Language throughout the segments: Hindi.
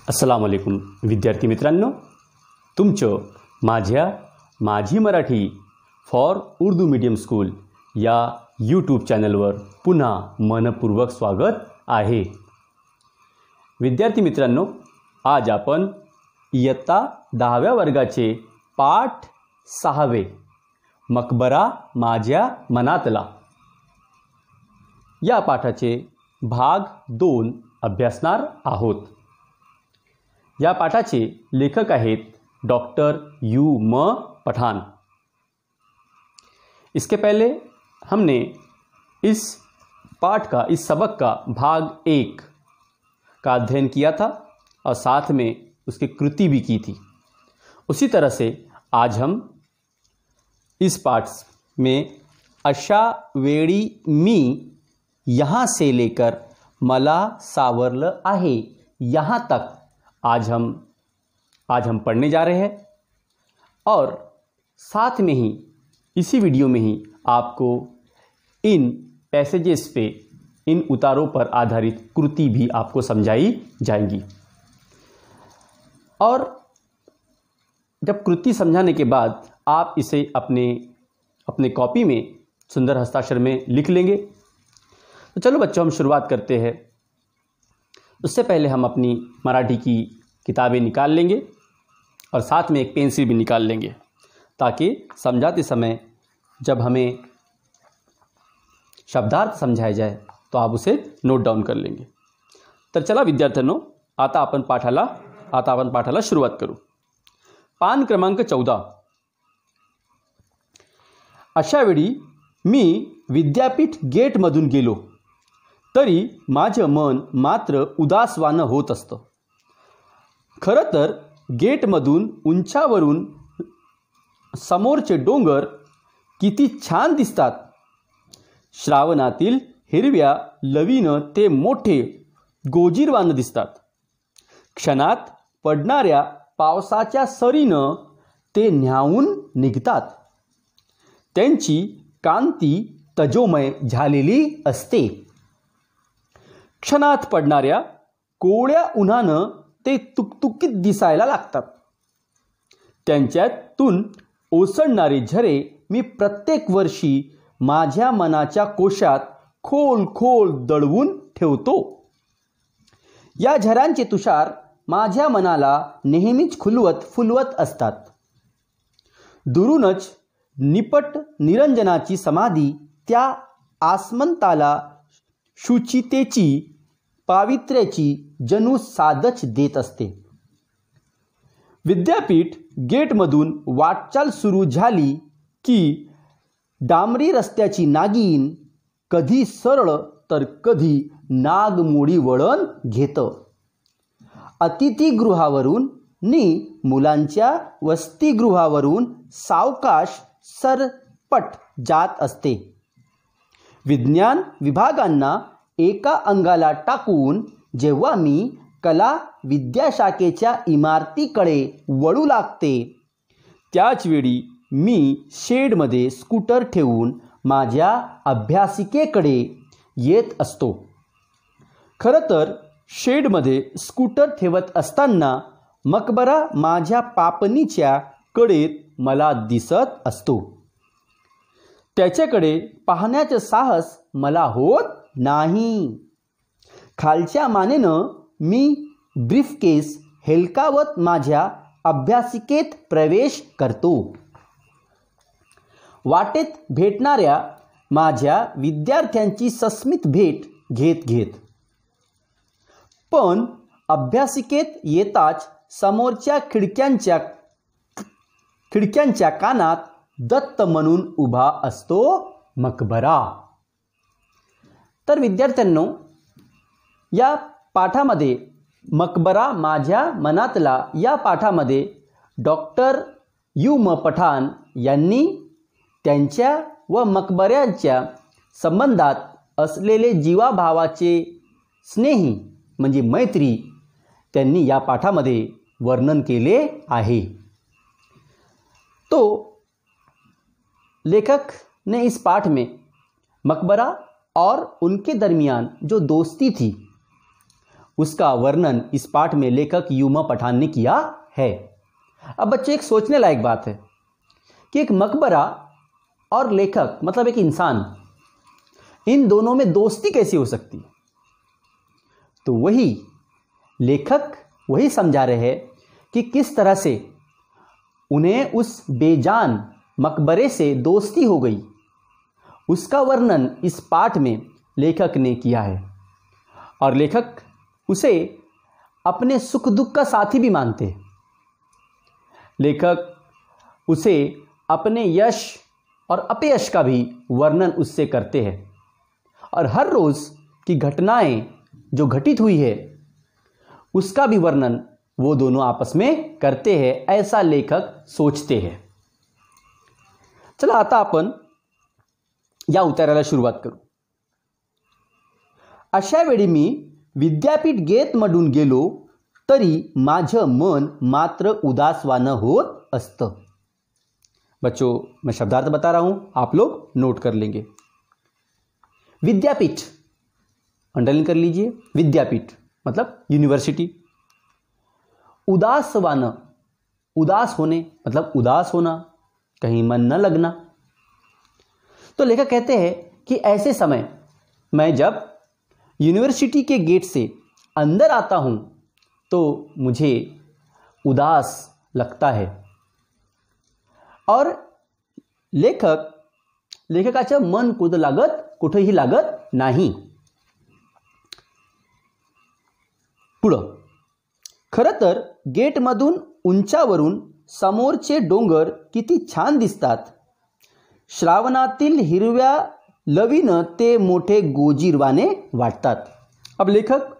अस्सलाम वालेकुम विद्यार्थी मित्रांनो, तुमचं माझी Marathi for Urdu medium school या यूट्यूब चॅनलवर पुन्हा मनपूर्वक स्वागत आहे। विद्यार्थी मित्रांनो, आज आपण इयत्ता 10व्या वर्गाचे पाठ 6वे मकबरा माझ्या मनातला या पाठाचे भाग 2 अभ्यासणार आहोत। या पाठाचे लेखक आहेत डॉक्टर यू.म. पठान। इसके पहले हमने इस सबक का भाग 1 का अध्ययन किया था और साथ में उसकी कृति भी की थी। उसी तरह से आज हम इस पाठ में अशा वेळी मी यहाँ से लेकर मला सावरलं आहे यहाँ तक आज हम पढ़ने जा रहे हैं और साथ में ही इसी वीडियो में ही आपको इन पैसेजेस पे, इन उतारों पर आधारित कृति भी आपको समझाई जाएंगी। और जब कृति समझाने के बाद आप इसे अपने कॉपी में सुंदर हस्ताक्षर में लिख लेंगे। तो चलो बच्चों, हम शुरुआत करते हैं। उससे पहले हम अपनी मराठी की किताबें निकाल लेंगे और साथ में एक पेंसिल भी निकाल लेंगे, ताकि समझाते समय जब हमें शब्दार्थ समझाया जाए तो आप उसे नोट डाउन कर लेंगे। तर चला विद्यार्थ्यांनो, आता आपण पाठाला सुरुवात करू। पान क्रमांक 14। अशा वेळी मी विद्यापीठ गेटमधून गेलो तरी माझं मन मात्र उदासवान होत असतं। खरं तर गेटमधून उंचावरून समोरचे डोंगर किती छान दिसतात। श्रावणातील हिरव्या लवीनं ते मोठे गोजीरवानं दिसतात। क्षणात पडणाऱ्या पावसाच्या सरीनं ते न्हाऊन निघतात। त्यांची कांती तजोमय झालेली असते। क्षणात पडणाऱ्या कोवळ्या उन्हानं ते तुकतुकीत दिसायला लागतात। त्यांच्यातून ओसळणारे झरे मी प्रत्येक वर्षी माझ्या मनाच्या कोशात खोल खोल दडवून ठेवतो। या झऱ्यांचे तुषार माझ्या मनाला नेहमीच फुलवत असतात। दुरूनच निपट निरंजनाची समाधी त्या आसमंताला शुचितेची, पावित्र्याची जणू साधच देत असते। विद्यापीठ गेटमधून वाटचाल सुरू झाली की डांबरी रस्त्याची नागिन कधी सरळ तर कधी नागमोडी वळण घेतं। अतिथीगृहावरून नि मुलांच्या वसतिगृहावरून सावकाश सरपट जात असते। विज्ञान विभागांना एका अंगाला टाकून जेव्हा मी कला विद्याशाखेच्या इमारतीकडे वळू लागते, त्याच वेळी मी शेडमध्ये स्कूटर ठेवून माझ्या अभ्यासिकेकडे येत असतो। खरं तर शेडमध्ये स्कूटर ठेवत असताना मकबरा माझ्या पापणीच्या कडेत मला दिसत असतो। त्याच्याकडे पाहण्याचं साहस मला होत नाही। खालच्या मानेनं मी ब्रीफकेस हेलकावत माझ्या अभ्यासिकेत प्रवेश करतो। वाटेत भेटणाऱ्या माझ्या विद्यार्थ्यांची सस्मित भेट घेत पण अभ्यासिकेत येताच समोरच्या खिडक्यांच्या कानात दत्त म्हणून उभा असतो मकबरा। तर विद्यार्थ्यांनो, या पाठामध्ये मकबरा माझ्या मनातला या पाठामध्ये डॉक्टर यू.म. पठान यांनी त्यांच्या व मकबऱ्यांच्या संबंधात असलेले जीवाभावाचे स्नेही म्हणजे मैत्री त्यांनी या पाठामध्ये वर्णन केले आहे। तो लेखक ने इस पाठ में मकबरा और उनके दरमियान जो दोस्ती थी उसका वर्णन इस पाठ में लेखक यूमा पठान ने किया है। अब बच्चे, एक सोचने लायक बात है कि एक मकबरा और लेखक मतलब एक इंसान, इन दोनों में दोस्ती कैसी हो सकती है? तो वही लेखक वही समझा रहे हैं कि किस तरह से उन्हें उस बेजान मकबरे से दोस्ती हो गई। उसका वर्णन इस पाठ में लेखक ने किया है और लेखक उसे अपने सुख दुख का साथी भी मानते हैं। लेखक उसे अपने यश और अपयश का भी वर्णन उससे करते हैं और हर रोज की घटनाएं जो घटित हुई है उसका भी वर्णन वो दोनों आपस में करते हैं, ऐसा लेखक सोचते हैं। चला आता आपण या उतारायला सुरुवात करू। अशा वेळी मी विद्यापीठ गेटमधून गेलो तरी माझं मन मात्र उदासवानं होत असतं। बच्चों, मैं शब्दार्थ बता रहा हूं, आप लोग नोट कर लेंगे। विद्यापीठ अंडरलाइन कर लीजिए, विद्यापीठ मतलब यूनिवर्सिटी। उदासवान, उदास होने मतलब उदास होना, कहीं मन न लगना। तो लेखक कहते हैं कि ऐसे समय मैं जब यूनिवर्सिटी के गेट से अंदर आता हूं तो मुझे उदास लगता है। और लेखकाचं मन कुठेही लागत नाही। पुढं, खरं तर गेटमधून उंचावरून समोरचे डोंगर किती छान दिसतात। श्रावणातील हिरव्या लवीनं ते मोठे गोजीरवाने वाटतात। अब लेखक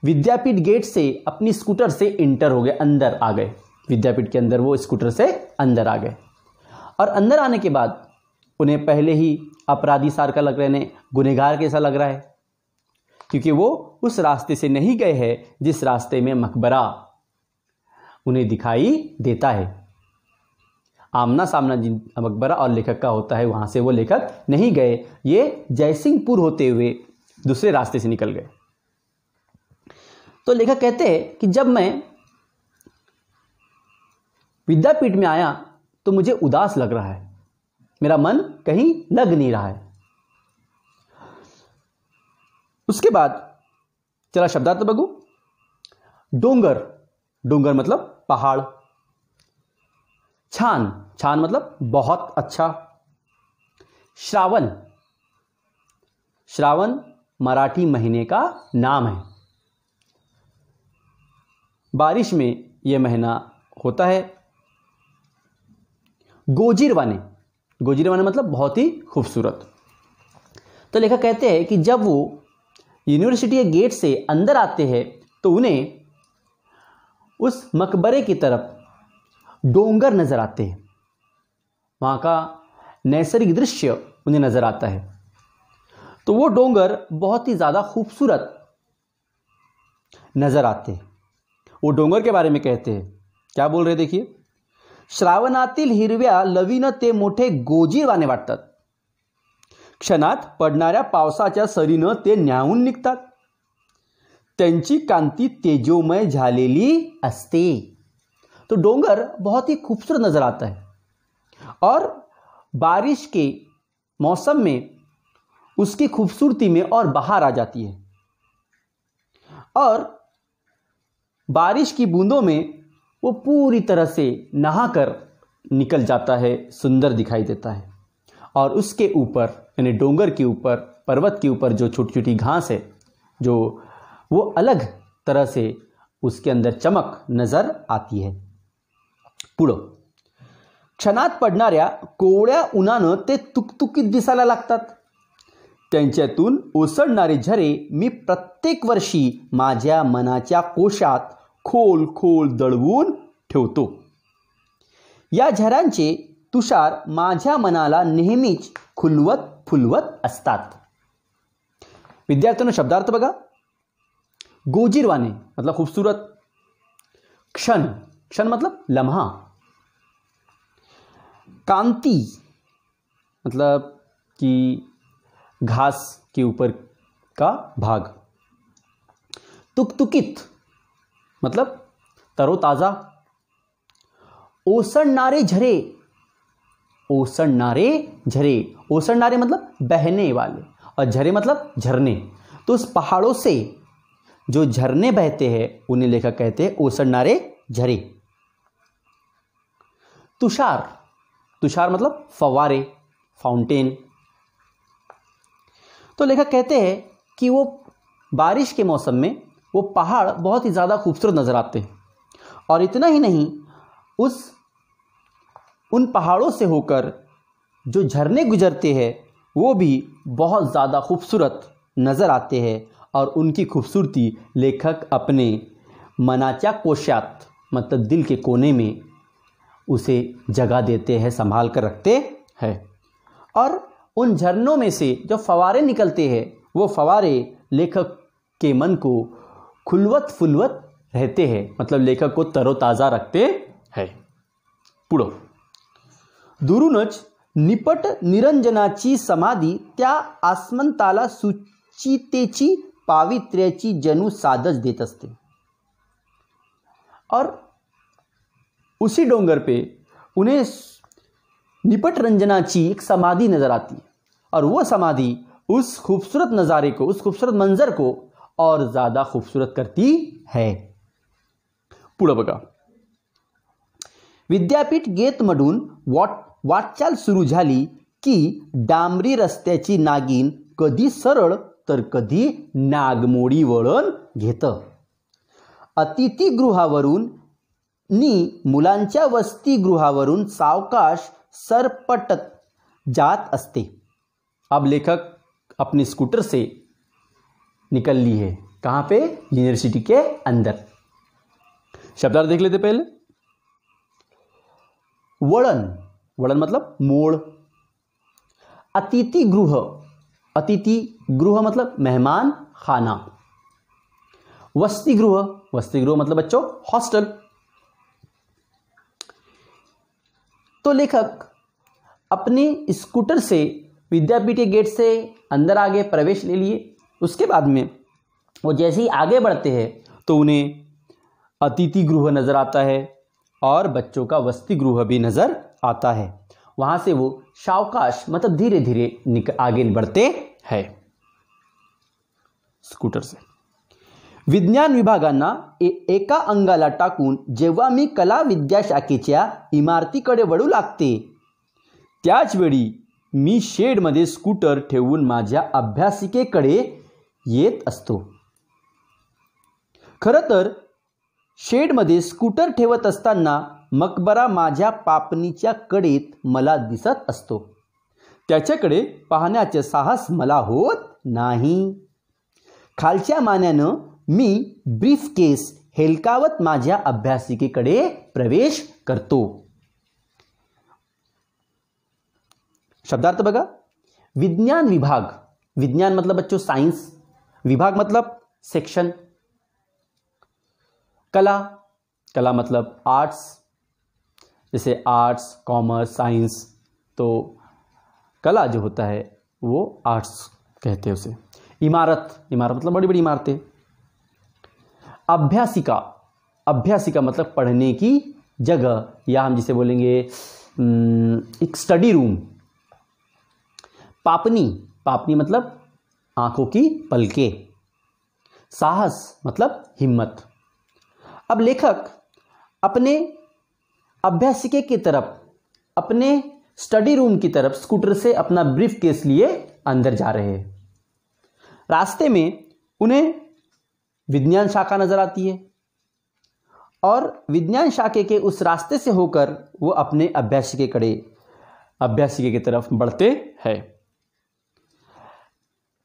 विद्यापीठ गेट से अपनी स्कूटर से इंटर हो गए, अंदर आ गए। विद्यापीठ के अंदर वो स्कूटर से अंदर आ गए और अंदर आने के बाद उन्हें पहले ही अपराधी सारखा लग रहे हैं, गुनहगार कैसा लग रहा है, क्योंकि वो उस रास्ते से नहीं गए हैं जिस रास्ते में मकबरा उन्हें दिखाई देता है। आमना सामना जिन मकबरा और लेखक का होता है वहां से वो लेखक नहीं गए, ये जयसिंहपुर होते हुए दूसरे रास्ते से निकल गए। तो लेखक कहते हैं कि जब मैं विद्यापीठ में आया तो मुझे उदास लग रहा है, मेरा मन कहीं लग नहीं रहा है। उसके बाद चला शब्दार्थ बघू। डोंगर, डोंगर मतलब पहाड़। छान, छान मतलब बहुत अच्छा। श्रावण, श्रावण मराठी महीने का नाम है। बारिश में यह महीना होता है। गोजीरवाने, गोजीरवाने मतलब बहुत ही खूबसूरत। तो लेखक कहते हैं कि जब वो यूनिवर्सिटी के गेट से अंदर आते हैं तो उन्हें उस मकबरे की तरफ डोंगर नजर आते हैं, वहाँ का नैसर्गिक दृश्य उन्हें नजर आता है। तो वो डोंगर बहुत ही ज़्यादा खूबसूरत नजर आते हैं। वो डोंगर के बारे में कहते हैं, क्या बोल रहे देखिए, श्रावणातील हिरव्या लवीनं ते मोठे गोजीरवाने वाटतात। क्षणात पडणाऱ्या पावसाच्या सरीनं ते न्हाऊन निघतात। त्यांची कांती तेजोमय झालेली असते। तो डोंगर बहुत ही खूबसूरत नजर आता है और बारिश के मौसम में उसकी खूबसूरती में और बाहर आ जाती है और बारिश की बूंदों में वो पूरी तरह से नहाकर निकल जाता है, सुंदर दिखाई देता है। और उसके ऊपर यानी डोंगर के ऊपर, पर्वत के ऊपर जो छोटी छोटी घास है, जो वो अलग तरह से उसके अंदर चमक नजर आती है। पुढं, क्षणात पडणाऱ्या कोवळ्या उन्हानं ते तुकतुकीत दिसायला लागतात। त्यांच्यातून ओसळणारे झरे मी प्रत्येक वर्षी माझ्या मनाच्या कोशात खोल खोल दळवून ठेवतो। या झऱ्यांचे तुषार माझ्या मनाला नेहमीच खुलवत फुलवत असतात। विद्यार्थ्यांनो शब्दार्थ बघा। गोजीरवाने मतलब खूबसूरत। क्षण, क्षण मतलब लम्हा। कांति मतलब कि घास के ऊपर का भाग। तुकतुकित मतलब तरोताज़ा। ओसंडनारे झरे, ओसंडनारे झरे, ओसंडनारे मतलब बहने वाले और झरे मतलब झरने। तो उस पहाड़ों से जो झरने बहते हैं उन्हें लेखक कहते हैं ओसंडनारे झरे। तुषार, तुषार मतलब फव्वारे, फाउंटेन। तो लेखक कहते हैं कि वो बारिश के मौसम में वो पहाड़ बहुत ही ज़्यादा खूबसूरत नज़र आते हैं। और इतना ही नहीं, उन पहाड़ों से होकर जो झरने गुजरते हैं वो भी बहुत ज़्यादा खूबसूरत नज़र आते हैं। और उनकी खूबसूरती लेखक अपने मनाच्या कोशात मतलब दिल के कोने में उसे जगह देते हैं, संभाल कर रखते हैं। और उन झरनों में से जो फव्वारे निकलते हैं वो फव्वारे लेखक के मन को खुलवत फुलवत रहते हैं, मतलब लेखक को तरोताज़ा रखते हैं। पुढं, दुरूनच निपट निरंजनाची समाधी त्या आसमंताला सुचितेची पावित्र्याची जणू साधच देत असते। और उसी डोंगर पे उन्हें निपट रंजनाची एक समाधि नजर आती है और वो समाधि उस खूबसूरत नज़ारे को, उस खूबसूरत मंजर को और ज़्यादा खूबसूरत करती है। पुढं बघा, विद्यापीठ गेटमधून वाटचाल सुरू झाली की डांबरी रस्त्याची नागिन कधी सरळ तर कधी नागमोडी वळण घेतं। अतिथीगृहावरून नी मुलांच्या वसतिगृहावरून सावकाश सरपटत जात असते। अब लेखक अपने स्कूटर से निकल ली है, कहाँ पे? यूनिवर्सिटी के अंदर। शब्दार्थ देख लेते पहले। वळण, वळण मतलब मोड़। अतिथि गृह, अतिथि गृह मतलब मेहमान खाना। वसतिगृह, वसतिगृह मतलब बच्चों हॉस्टल। तो लेखक अपने स्कूटर से विद्यापीठ के गेट से अंदर आगे प्रवेश ले लिए। उसके बाद में वो जैसे ही आगे बढ़ते हैं तो उन्हें अतिथि गृह नज़र आता है और बच्चों का वसति गृह भी नज़र आता है। वहाँ से वो सावकाश मतलब धीरे धीरे आगे बढ़ते हैं स्कूटर से। विज्ञान विभागांना एका अंगाला टाकून जेव्हा मी कला विद्याशाखेच्या इमारतीकडे वळू लागते त्याच वेळी मी शेडमध्ये स्कूटर ठेवून माझ्या अभ्यासिकेकडे येत असतो। खरं तर शेडमध्ये स्कूटर ठेवत असताना मकबरा माझ्या पापणीच्या कडेत मला दिसत असतो। त्याच्याकडे पाहण्याचे साहस मला होत नाही। खालच्या मान्यानं मी ब्रीफकेस हेलकावत माझ्या अभ्यासिकेकडे प्रवेश करतो। शब्दार्थ बघा। विज्ञान विभाग, विज्ञान मतलब बच्चों साइंस, विभाग मतलब सेक्शन। कला, कला मतलब आर्ट्स, जैसे आर्ट्स, कॉमर्स, साइंस। तो कला जो होता है वो आर्ट्स कहते हैं उसे। इमारत, इमारत मतलब बड़ी बड़ी इमारतें। अभ्यासिका, अभ्यासिका मतलब पढ़ने की जगह, या हम जिसे बोलेंगे एक स्टडी रूम। पापनी, पापनी मतलब आंखों की पलके। साहस मतलब हिम्मत। अब लेखक अपने अभ्यासिके की तरफ, अपने स्टडी रूम की तरफ स्कूटर से अपना ब्रीफ केस लिए अंदर जा रहे हैं। रास्ते में उन्हें विज्ञान शाखा नजर आती है और विज्ञान शाखे के उस रास्ते से होकर वो अपने अभ्यासिके की तरफ बढ़ते हैं।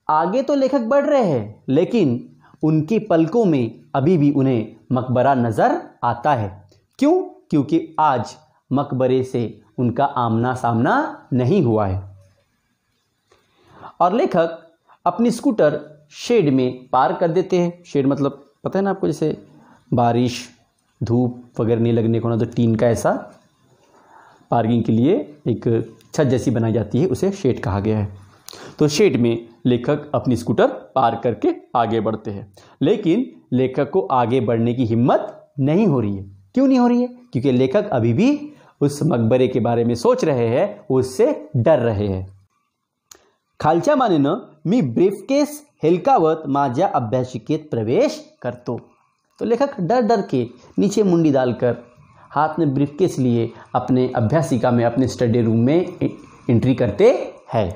आगे तो लेखक बढ़ रहे हैं लेकिन उनकी पलकों में अभी भी उन्हें मकबरा नजर आता है। क्यों? क्योंकि आज मकबरे से उनका आमना सामना नहीं हुआ है। और लेखक अपनी स्कूटर शेड में पार्क कर देते हैं। शेड मतलब पता है ना आपको, जैसे बारिश धूप वगैरह नहीं लगने को ना, तो टीन का ऐसा पार्किंग के लिए एक छत जैसी बनाई जाती है, उसे शेड कहा गया है। तो शेड में लेखक अपनी स्कूटर पार करके आगे बढ़ते हैं, लेकिन लेखक को आगे बढ़ने की हिम्मत नहीं हो रही है। क्यों नहीं हो रही है? क्योंकि लेखक अभी भी उस मकबरे के बारे में सोच रहे हैं, उससे डर रहे हैं। खालच्या मानेनं मी ब्रीफकेस हेलकावत माझ्या अभ्यासिकेत प्रवेश करतो। तो लेखक डर डर के नीचे मुंडी डालकर हाथ में ब्रीफकेस लिए अपने अभ्यासिका में, अपने स्टडी रूम में एंट्री करते हैं।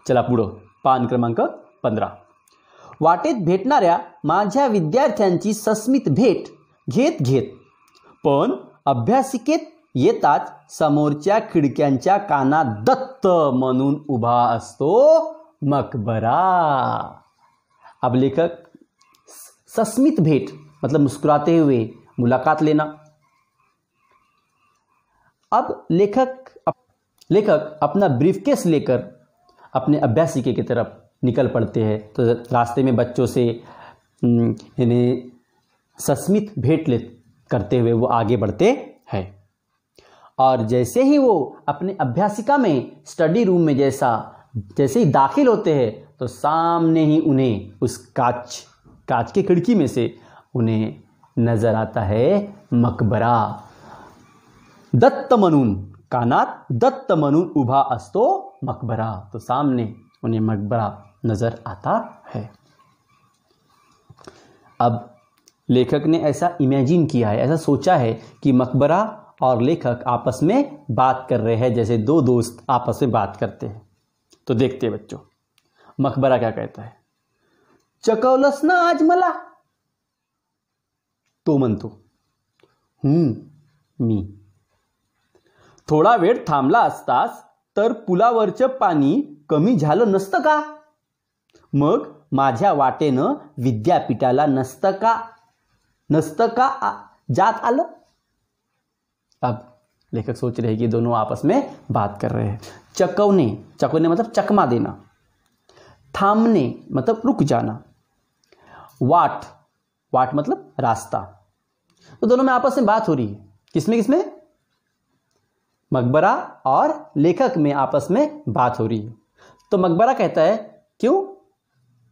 चला पुढं, पान क्रमांक 15. वाटेत भेटणाऱ्या माझ्या विद्यार्थ्यांची सस्मित भेट घेत घेत पण अभ्यासिकेत येताच समोरच्या खिडक्यांच्या कानात दत्त म्हणून उभा असतो मकबरा। अब लेखक सस्मित भेंट मतलब मुस्कुराते हुए मुलाकात लेना। अब लेखक अपना ब्रीफकेस लेकर अपने अभ्यासिके की तरफ निकल पड़ते हैं। तो रास्ते में बच्चों से इन्हें सस्मित भेंट करते हुए वो आगे बढ़ते हैं। और जैसे ही वो अपने अभ्यासिका में स्टडी रूम में जैसे ही दाखिल होते हैं तो सामने ही उन्हें उस कांच की खिड़की में से उन्हें नजर आता है मकबरा। दत्त म्हणून कानात दत्त म्हणून उभा असतो मकबरा। तो सामने उन्हें मकबरा नजर आता है। अब लेखक ने ऐसा इमेजिन किया है, ऐसा सोचा है कि मकबरा और लेखक आपस में बात कर रहे हैं, जैसे दो दोस्त आपस में बात करते हैं। तो देखते हैं बच्चों, मकबरा क्या कहता है। चकवलंस ना आज मला? तो म्हणतो मी। थोडा वेळ थांबला असतास तर पुलावरचं पाणी कमी झालं नसतं का? मग माझ्या वाटेनं विद्यापीठाला नसतं का जात आलं? अब लेखक सोच रहे हैं कि दोनों आपस में बात कर रहे हैं। चकवने मतलब चकमा देना, थामने मतलब रुक जाना, वाट मतलब रास्ता। तो दोनों में आपस में बात हो रही है। किसमें? मकबरा और लेखक में आपस में बात हो रही है। तो मकबरा कहता है, क्यों,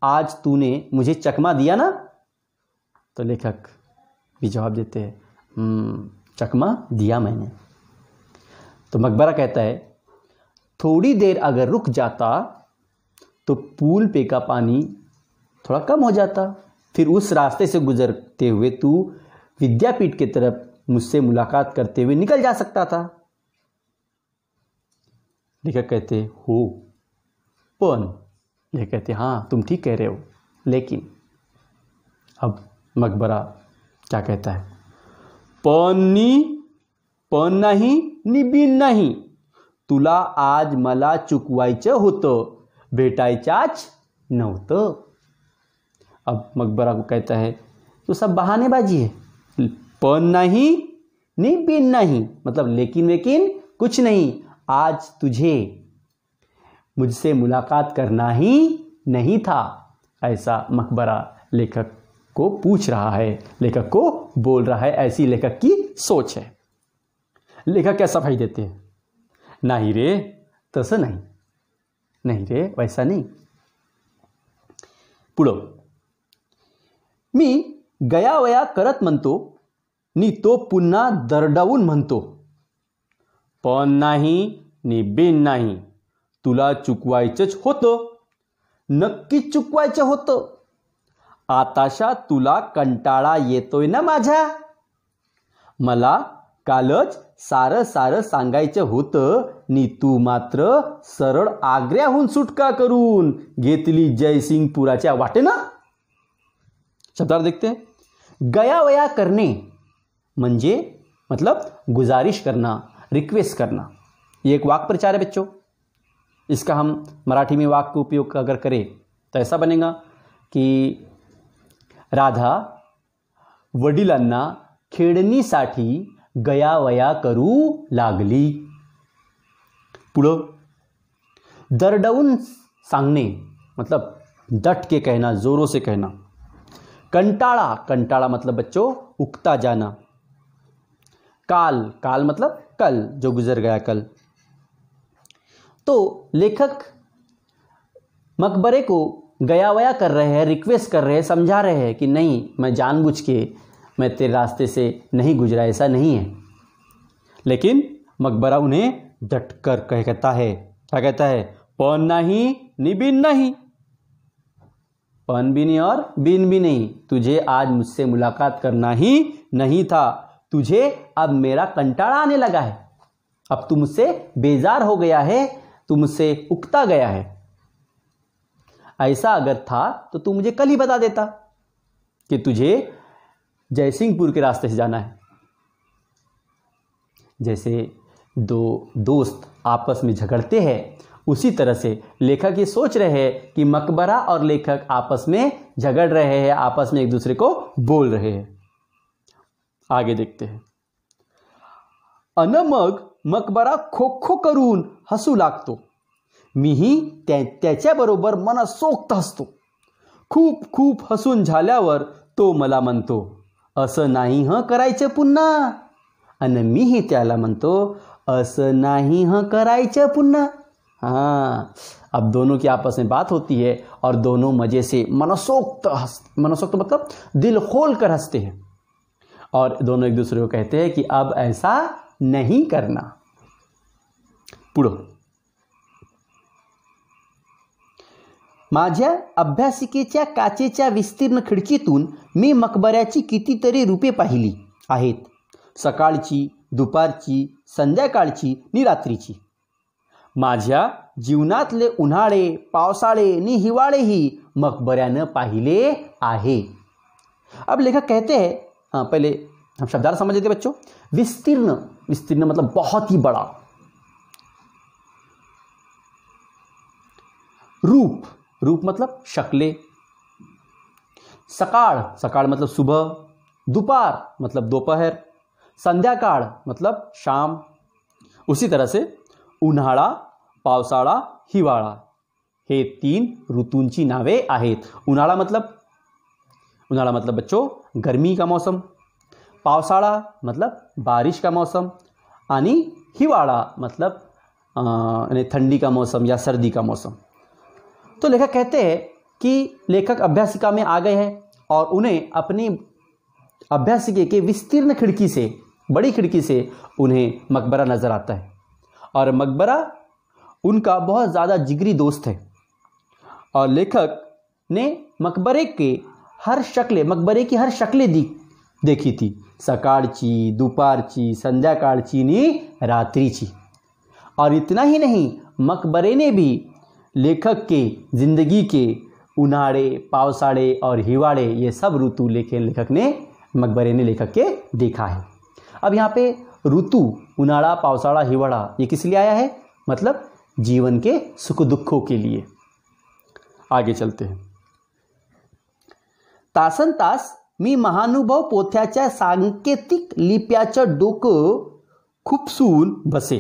आज तूने मुझे चकमा दिया ना? तो लेखक भी जवाब देते हैं, चकमा दिया मैंने। तो मकबरा कहता है, थोड़ी देर अगर रुक जाता तो पुल पे का पानी थोड़ा कम हो जाता, फिर उस रास्ते से गुजरते हुए तू विद्यापीठ की तरफ मुझसे मुलाकात करते हुए निकल जा सकता था। लेखक कहते हो पण, लेखक कहते हाँ तुम ठीक कह रहे हो, लेकिन। अब मकबरा क्या कहता है, पण नाही नि बिन नाही, तुला आज मला चुकवायचं होतं, भेटायचाच नव्हतं। अब मकबरा को कहता है, तो सब बहानेबाजी है। पण नहीं नि बिन नहीं मतलब लेकिन कुछ नहीं, आज तुझे मुझसे मुलाकात करना ही नहीं था। ऐसा मकबरा लेखक को पूछ रहा है, लेखक को बोल रहा है, ऐसी लेखक की सोच है। लेखक क्या सफाई देते हैं, नहीं रे तसं नहीं रे वैसा नहीं। पुढं, मी गयावया करत म्हणतो नि तो पुन्हा दरडावून म्हणतो, पण नाही नि बिन नाही, तुला चुकवायचंच होतं, नक्की चुकवायचं होतं। आताशा तुला कंटाळा येतोय ना माझ्या? मला कालच सारं सांगायचं होतं नि तू मात्र सरळ आग्र्याहून सुटका करून घेतली जयसिंगपुराच्या वाटेनं। शब्दार्थ देखते हैं। गयावया करने म्हणजे मतलब गुजारिश करना, रिक्वेस्ट करना। ये एक वाक्य प्रचार है बच्चों। इसका हम मराठी में वाक्य उपयोग अगर करें तो ऐसा बनेगा कि राधा वडिलांना खेळणीसाठी गयावया करू लागली। पुढं, दरडवून सांगणे मतलब डट के कहना, जोरों से कहना। कंटाळा मतलब बच्चों उकता जाना। काल मतलब कल, जो गुजर गया कल। तो लेखक मकबरे को गया वया कर रहे हैं, रिक्वेस्ट कर रहे हैं, समझा रहे हैं कि नहीं, मैं जानबूझ के मैं तेरे रास्ते से नहीं गुजरा, ऐसा नहीं है। लेकिन मकबरा उन्हें डटकर कहता है, क्या कहता है? पन नहीं निबिन नहीं, पन भी नहीं और बिन भी नहीं, तुझे आज मुझसे मुलाकात करना ही नहीं था, तुझे अब मेरा कंटाड़ा आने लगा है, अब तू मुझसे बेजार हो गया है, तू मुझसे उकता गया है। ऐसा अगर था तो तू मुझे कल ही बता देता कि तुझे जयसिंहपुर के रास्ते से जाना है। जैसे दो दोस्त आपस में झगड़ते हैं, उसी तरह से लेखक ये सोच रहे हैं कि मकबरा और लेखक आपस में झगड़ रहे हैं, आपस में एक दूसरे को बोल रहे हैं। आगे देखते हैं। अन मग मकबरा खो खो करून हसू लागतो, मीही त्याच्याबरोबर मनसोक्त हसतो। खूप खूप हसून झाल्यावर तो मला म्हणतो, असं नाही हं करायचं पुन्हा, आणि मीही त्याला म्हणतो, असं नाही हं करायचं पुन्हा। हाँ, अब दोनों की आपस में बात होती है और दोनों मजे से मनसोक्त मतलब दिल खोल कर हंसते हैं और दोनों एक दूसरे को कहते हैं कि अब ऐसा नहीं करना। पुढं, माझ्या अभ्यासिकेच्या काचेच्या विस्तीर्ण खिडकीतून मी मकबऱ्याची कितीतरी रूपे पाहिली आहेत, सकाळची, दुपारची, संध्याकाळची नि रात्रीची। माझ्या जीवनातले उन्हाळे, पावसाळे नि हिवाळेही मकबऱ्यानं पाहिले आहे। अब लेखक कहते हैं, हाँ पहले हम शब्दार्थ समझ लेते बच्चों। विस्तीर्ण, विस्तीर्ण मतलब बहुत ही बड़ा। रूप, रूप मतलब शक्लें। सकाळ, सकाळ मतलब सुबह। दोपहर मतलब दोपहर। संध्याकाळ मतलब शाम। उसी तरह से उन्हाळा, पावसाळा, हिवाळा हे 3 ऋतूंची नावे आहेत। उन्हाळा मतलब बच्चों गर्मी का मौसम, पावसाळा मतलब बारिश का मौसम, आणि हिवाळा मतलब ठंडी का मौसम या सर्दी का मौसम। तो लेखक कहते हैं कि लेखक अभ्यासिका में आ गए हैं और उन्हें अपनी अभ्यासिका के विस्तीर्ण खिड़की से, बड़ी खिड़की से उन्हें मकबरा नजर आता है और मकबरा उनका बहुत ज़्यादा जिगरी दोस्त है। और लेखक ने मकबरे की हर शक्लें देखी थी, सकाळची, दुपारची, संध्याकाळची नि रात्रीची। और इतना ही नहीं, मकबरे ने भी लेखक के जिंदगी के उन्हाळे, पावसाळे और हिवाळे ये सब ऋतु लेखक ने मकबरे ने लेखक के देखा है। अब यहाँ पे ऋतु उन्हाळा, पावसाळा, हिवाळा ये किस लिए आया है? मतलब जीवन के सुख दुखों के लिए। आगे चलते हैं। तासन तास मी महानुभव पोथ्याच्या सांकेतिक लिप्याचं डोकं खुपसून बसे,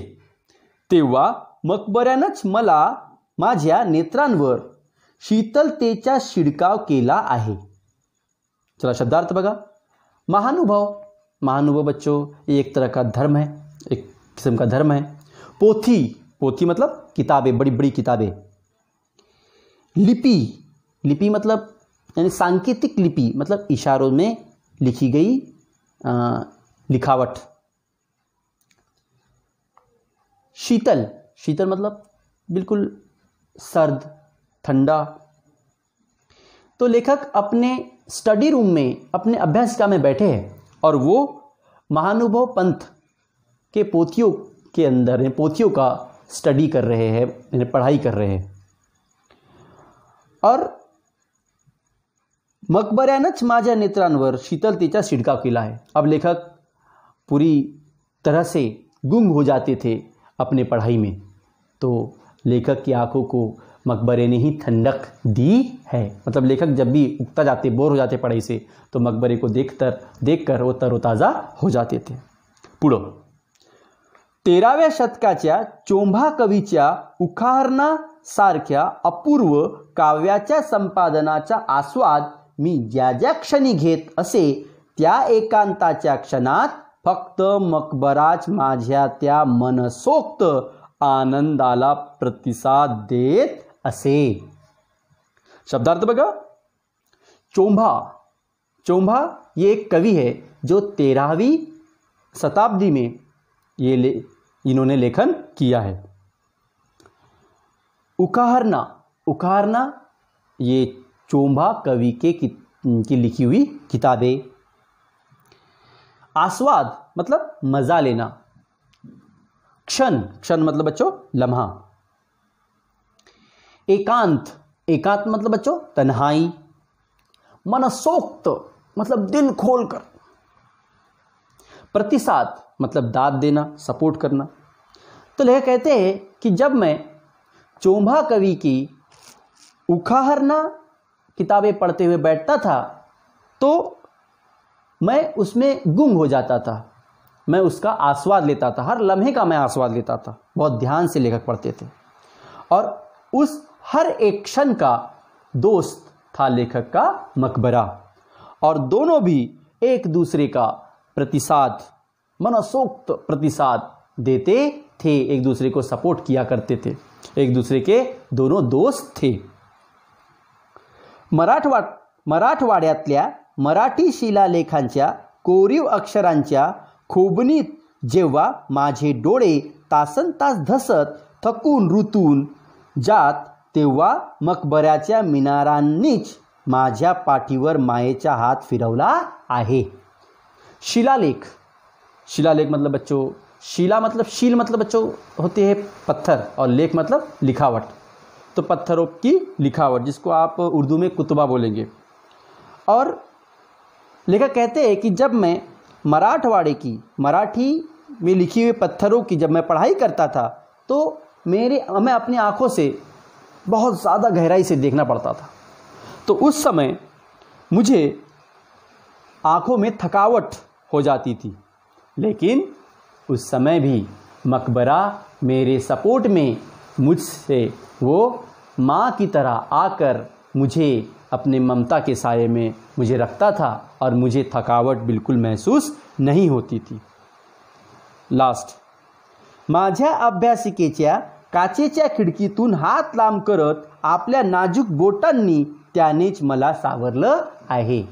तेव्हा मकबऱ्यानंच मला माझ्या नेत्रांवर शीतलतेचा शिडकाव केला आहे। चला शब्दार्थ बघा। महानुभव, महानुभव बच्चों ये एक तरह का धर्म है, एक किस्म का धर्म है। पोथी, पोथी मतलब किताबें, बड़ी बड़ी किताबें। लिपि, लिपि मतलब यानी सांकेतिक लिपि मतलब इशारों में लिखी गई लिखावट। शीतल, शीतल मतलब बिल्कुल सर्द, ठंडा। तो लेखक अपने स्टडी रूम में, अपने अभ्यासिका में बैठे हैं और वो महानुभव पंथ के पोथियों के अंदर, पोथियों का स्टडी कर रहे हैं, पढ़ाई कर रहे हैं। और मकबऱ्यानंच माझ्या नेत्रांवर शीतलतेचा शिडकाव केला है। अब लेखक पूरी तरह से गुंग हो जाते थे अपने पढ़ाई में, तो लेखक की आंखों को मकबरे ने ही ठंडक दी है। मतलब लेखक जब भी उगता जाते, बोर हो जाते पढ़ाई से, तो मकबरे को देखकर वो तरोताज़ा हो जाते थे। पुढं, 13व्या शतकाच्या चोंभा कवीच्या उखाहरणासारख्या अपूर्व काव्याच्या संपादनाचा आस्वाद मी ज्या ज्या क्षणी घेत असे, त्या एकांताच्या क्षणात फक्त मकबराच माझ्या त्या मनसोक्त आनंदाला प्रतिसाद देत असे। शब्दार्थ बघा, चोंभा। चोंभा ये एक कवि है जो 13वीं शताब्दी में इन्होंने लेखन किया है। उकाहरना। उकाहरना ये चोंभा कवि की लिखी हुई किताबें। आस्वाद मतलब मजा लेना। क्षण। क्षण मतलब बच्चों लम्हा। एकांत। एकांत मतलब बच्चों तन्हाई। मनसोक्त मतलब दिल खोलकर। प्रतिसाद मतलब दाद देना, सपोर्ट करना। तो लेखक कहते हैं कि जब मैं चोंभा कवि की उकाहरना किताबें पढ़ते हुए बैठता था तो मैं उसमें गुम हो जाता था, मैं उसका आस्वाद लेता था, हर लम्हे का मैं आस्वाद लेता था। बहुत ध्यान से लेखक पढ़ते थे और उस हर एक क्षण का दोस्त था लेखक का मकबरा, और दोनों भी एक दूसरे का प्रतिसाद, मनसोक्त प्रतिसाद देते थे, एक दूसरे को सपोर्ट किया करते थे, एक दूसरे के दोनों दोस्त थे। मराठवाड्यातल्या मराठी शिलालेखांच्या कोरीव अक्षरांच्या खोबणीत जेव्हा माझे डोळे तासनतास धसत थकून रुतून जात तेव्हा मकबऱ्याच्या मिनारांनीच माझ्या पाठीवर मायेचा हात फिरवला आहे। शिलालेख। शिलालेख मतलब बच्चों, शिला मतलब शील मतलब बच्चों होते हैं पत्थर, और लेख मतलब लिखावट। तो पत्थरों की लिखावट जिसको आप उर्दू में कुतबा बोलेंगे। और लेखक कहते हैं कि जब मैं मराठवाड़े की, मराठी में लिखी हुई पत्थरों की जब मैं पढ़ाई करता था तो मैं अपनी आँखों से बहुत ज़्यादा गहराई से देखना पड़ता था। तो उस समय मुझे आँखों में थकावट हो जाती थी, लेकिन उस समय भी मकबरा मेरे सपोर्ट में मुझसे वो माँ की तरह आकर मुझे अपने ममता के साये में मुझे रखता था और मुझे थकावट बिल्कुल महसूस नहीं होती थी। लास्ट। माझ्या अभ्यासिकेच्या काचेच्या खिडकीतून हात लांब करत आपल्या नाजूक बोटांनी त्यानेच मला सावरलं आहे।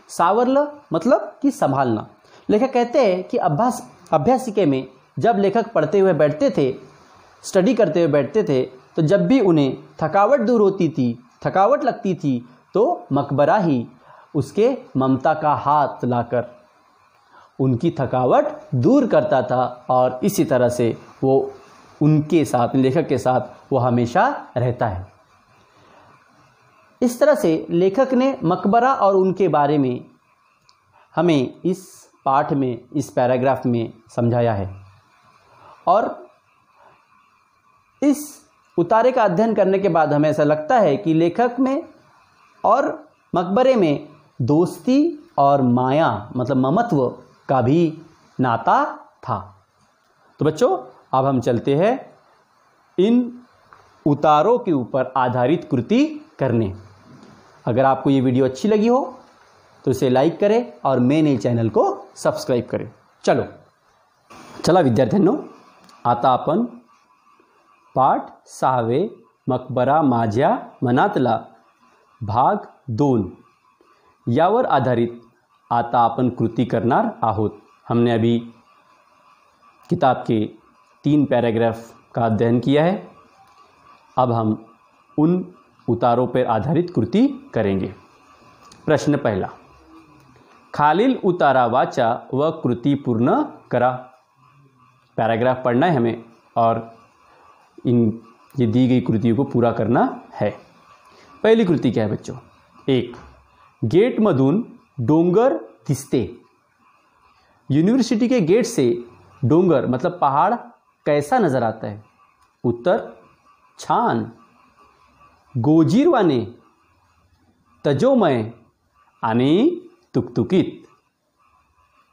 सावरलं मतलब कि संभालना। लेखक कहते हैं कि अभ्यासिके में जब लेखक पढ़ते हुए बैठते थे, स्टडी करते हुए बैठते थे, तो जब भी उन्हें थकावट दूर होती थी, थकावट लगती थी, तो मकबरा ही उसके ममता का हाथ लाकर उनकी थकावट दूर करता था, और इसी तरह से वो उनके साथ, लेखक के साथ वो हमेशा रहता है। इस तरह से लेखक ने मकबरा और उनके बारे में हमें इस पाठ में, इस पैराग्राफ में समझाया है। और इस उतारे का अध्ययन करने के बाद हमें ऐसा लगता है कि लेखक में और मकबरे में दोस्ती और माया मतलब ममत्व का भी नाता था। तो बच्चों अब हम चलते हैं इन उतारों के ऊपर आधारित कृति करने। अगर आपको ये वीडियो अच्छी लगी हो तो इसे लाइक करें और मेरे चॅनल को सबस्क्राईब करें। चला विद्यार्थ्यांनो, आता आपण पाठ 6 मकबरा माझ्या मनातला भाग 2 यावर आधारित आता आपण कृती करणार आहोत। हमने अभी किताब के 3 पैराग्राफ का अध्ययन किया है। अब हम उन उतारों पर आधारित कृति करेंगे। प्रश्न पहला, खालील उतारा वाचा व कृति पूर्ण करा। पैराग्राफ पढ़ना है हमें और ये दी गई कृतियों को पूरा करना है। पहली कृति क्या है बच्चों? 1, गेट मधून डोंगर दिसते। यूनिवर्सिटी के गेट से डोंगर मतलब पहाड़ कैसा नजर आता है? उत्तर, छान, गोजीरवाने, तजोमय आणि तुकतुकीत।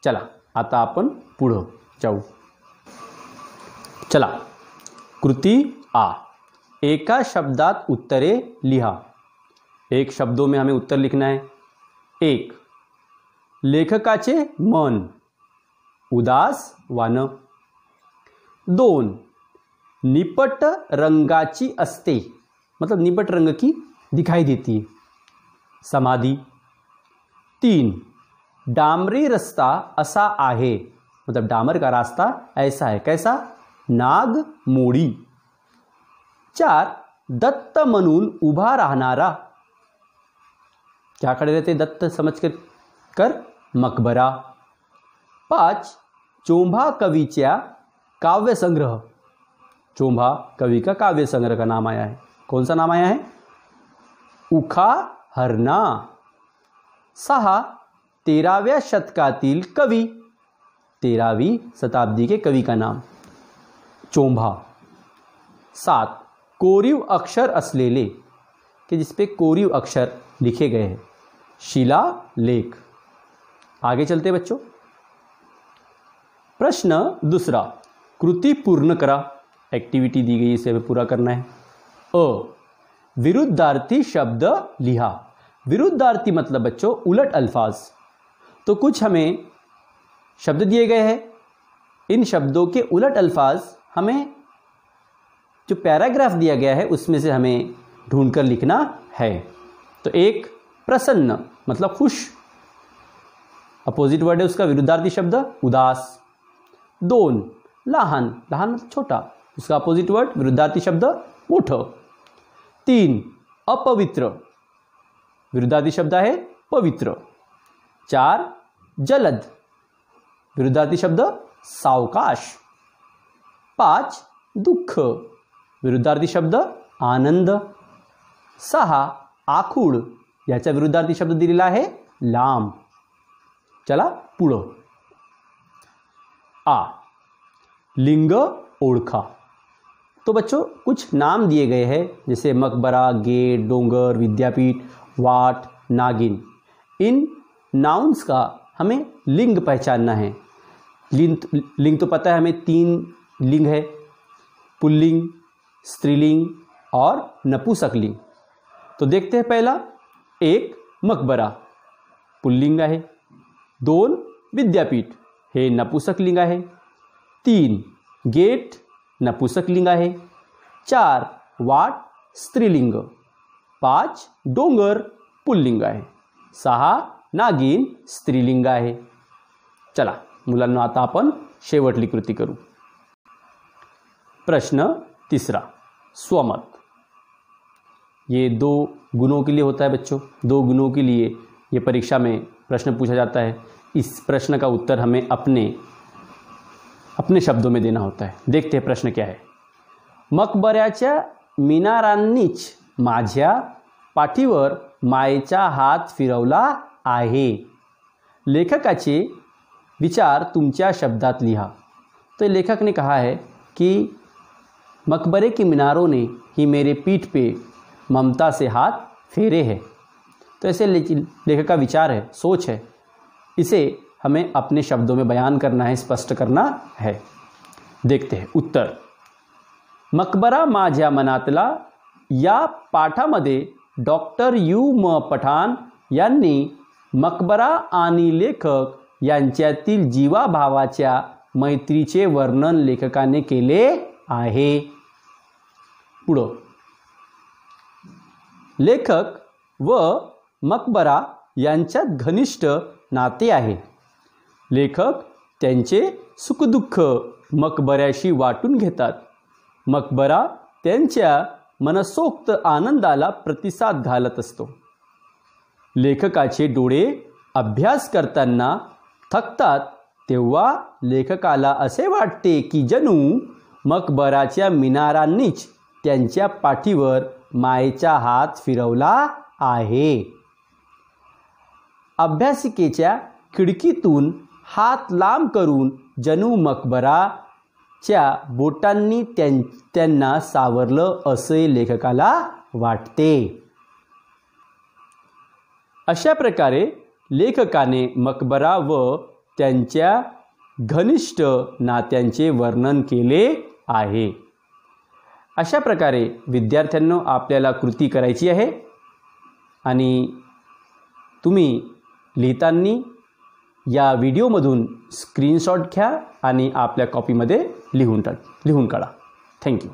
चला आता आपण पुढं जाऊ। चला, कृती आ, एका शब्दात उत्तरे लिहा। एक शब्दों में हमें उत्तर लिखना है। 1, लेखकाचे मन, उदास वान। 2, निपट रंगाची असते, मतलब निपट रंग की दिखाई देती है। समाधी। 3, डामरी रस्ता असा आहे, मतलब डामर का रास्ता ऐसा है, कैसा? नाग मोडी। 4, दत्त म्हणून उभा राहणारा, क्या खड़े रहते दत्त समझ कर मकबरा। 5, चोंभा कवीच्या काव्य संग्रह, चोंभा कवि का काव्य संग्रह का नाम आया है, कौन सा नाम आया है? उखा हरणा। 6, 13व्या शतकातील कवी, 13वीं शताब्दी के कवि का नाम चोंभा। 7, कोरीव अक्षर असलेले, कि जिसपे कोरीव अक्षर लिखे गए हैं, शिलालेख। आगे चलते बच्चों। प्रश्न दूसरा, कृति पूर्ण करा, एक्टिविटी दी गई, इसे हमें पूरा करना है। अ, विरुद्धार्थी शब्द लिहा। विरुद्धार्थी मतलब बच्चों उलट अल्फाज। तो कुछ हमें शब्द दिए गए हैं, इन शब्दों के उलट अल्फाज हमें जो पैराग्राफ दिया गया है उसमें से हमें ढूंढकर लिखना है। तो एक, प्रसन्न मतलब खुश, अपोजिट वर्ड है उसका विरुद्धार्थी शब्द उदास। 2, लहान, लहान मतलब छोटा, उसका अपोजिट वर्ड विरुद्धार्थी शब्द मोठं। 3, अपवित्र, विरुद्धार्थी शब्द आहे पवित्र। 4, जलद, विरुद्धार्थी शब्द सावकाश। 5, दुःख, विरुद्धार्थी शब्द आनंद। 6, आखूड, याचा विरुद्धार्थी शब्द दिलेला आहे लांब। चला पुढं। आ, लिंग ओळखा। तो बच्चों कुछ नाम दिए गए हैं, जैसे मकबरा, गेट, डोंगर, विद्यापीठ, वाट, नागिन। इन नाउन्स का हमें लिंग पहचानना है। लिंग तो पता है हमें, 3 लिंग है, पुल्लिंग, स्त्रीलिंग और नपुंसकलिंग। तो देखते हैं पहला, 1, मकबरा पुल्लिंग आहे। 2, विद्यापीठ हे नपुंसकलिंग आहे। 3, गेट नपुंसकलिंग आहे। 4, वाट स्त्रीलिंग। 5, डोंगर पुल्लिंग आहे। 6, नागिन स्त्रीलिंग आहे। चला मुलांना आता आपण शेवटली कृती करू। प्रश्न तीसरा, स्वमत। ये 2 गुणों के लिए होता है बच्चों, 2 गुणों के लिए ये परीक्षा में प्रश्न पूछा जाता है। इस प्रश्न का उत्तर हमें अपने शब्दों में देना होता है। देखते हैं प्रश्न क्या है। मकबऱ्याच्या मिनारांनीच माझ्या पाठीवर मायेचा हात फिरवला आहे। लेखकाचे विचार तुमच्या शब्दात लिहा। तो लेखक ने कहा है कि मकबरे के मीनारों ने ही मेरे पीठ पे ममता से हाथ फेरे हैं। तो ऐसे लेखक का विचार है, सोच है, इसे हमें अपने शब्दों में बयान करना है, स्पष्ट करना है। देखते हैं उत्तर। मकबरा माझ्या मनातला या पाठामध्ये डॉक्टर U.M. पठाण यांनी मकबरा आणि लेखक यांच्यातील जीवाभावाच्या मैत्रीचे वर्णन लेखकाने केले आहे। पुढं, लेखक व मकबरा यांच्यात घनिष्ठ नाते आहे। लेखक त्यांचे सुखदुःख मकबऱ्याशी वाटून घेतात। मकबरा त्यांच्या मनसोक्त आनंदाला प्रतिसाद घालत असतो। लेखकाचे डोळे अभ्यास करताना थकतात तेव्हा लेखकाला असे वाटते की जणू मकबराच्या मिनारांनीच त्यांच्या पाठीवर मायेचा हात फिरवला आहे। अभ्यासिकेच्या खिडकीतून हात लांब करून जणू मकबराच्या बोटांनी त्यांना सावरलं असे लेखकाला वाटते। अशा प्रकारे लेखकाने मकबरा व त्यांच्या घनिष्ठ नात्यांचे वर्णन केले आहे। अशा प्रकारे विद्यार्थ्यांनो आपल्याला कृती करायची आहे आणि तुम्ही लिहिताना या व्हिडिओमधून स्क्रीनशॉट घ्या आणि आपल्या कॉपीमध्ये लिहून काढा। Thank you.